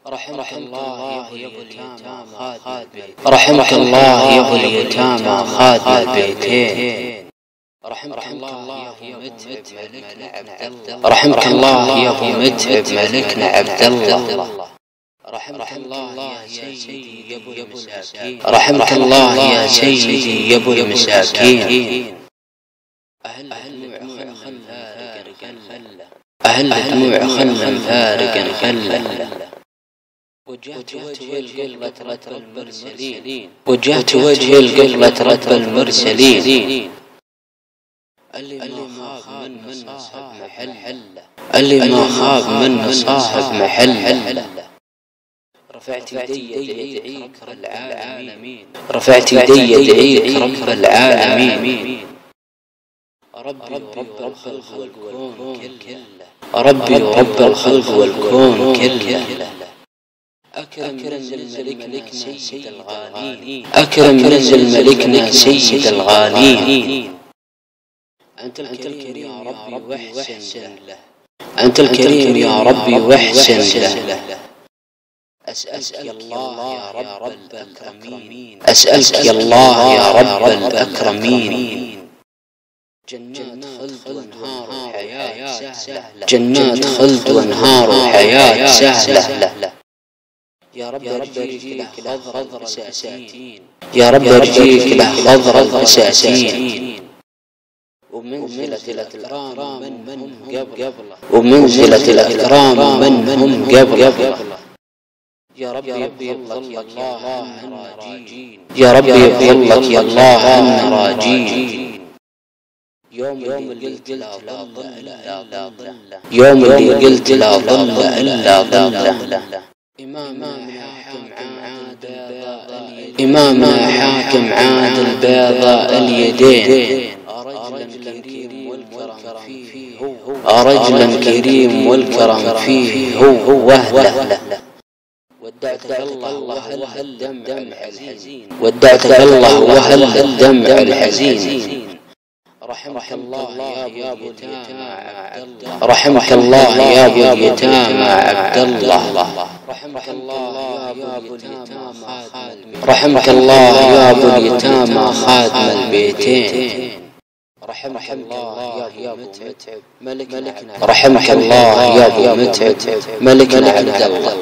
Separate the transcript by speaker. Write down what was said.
Speaker 1: رحمك الله يا ابو اليتامى رحمك الله يا ابو اليتامى خادم البيتين. رحمك الله يا ابو متعب ملكنا عبد الله. رحمك الله يا ابو متعب ملكنا عبد الله. رحمك الله يا سيدي يا ابو المساكين. رحمك الله يا سيدي يا ابو المساكين. أهل دموع خلا فارقا خلا وجهت وجه القبلة رب المرسلين. وجهت وجه القبلة رب المرسلين. اللي ما خاب من صاحب محل. اللي ما خاب من صاحب محل. رفعت يدي ادعيك رب العالمين. رفعت يدي ادعيك رب العالمين. ربي ورب الخلق والكون كله. ربي ورب الخلق والكون كله. أكرم نزل ملكنا سيد الغالين. أكرم نزل ملكنا سيد الغالين. أنت الكريم يا ربي واحسن له. أنت الكريم يا ربي واحسن له. أسألك يا الله يا رب الأكرمين. أسألك يا الله يا رب الأكرمين. جنات خلد وانهار وحياة سهلة. جنات خلد وانهار وحياة سهلة. يا رب ارجيك له خضر بساتين. يا رب ارجيك له خضر بساتين. ومنزلة الأكرام من هم قبله. ومنزلة الأكرام من هم قبله. يا رب يظلك يا الله أن راجين. يا رب يظلك يا الله أن راجين. يوم اللي قلت لا ظل إلا ظله. يوم اللي قلت لا ظل إلا ظله. إمامنا حاكم عادل بيضاء اليدين. رجلا كريم والكرم فيه هو وهله. ودعتك الله وهل الدمع الحزين. ودعتك الله وهل الدمع الحزين. رحمك الله يا ابو اليتامى عبد الله. رحمك الله يا ابو اليتامى عبد الله. رحمك الله يا ابو اليتامى خادم. رحمك الله يا ابو اليتامى خادم البيتين. رحمك الله يا ابو متعب ملكنا. رحمك الله يا ابو متعب ملكنا عبد الله.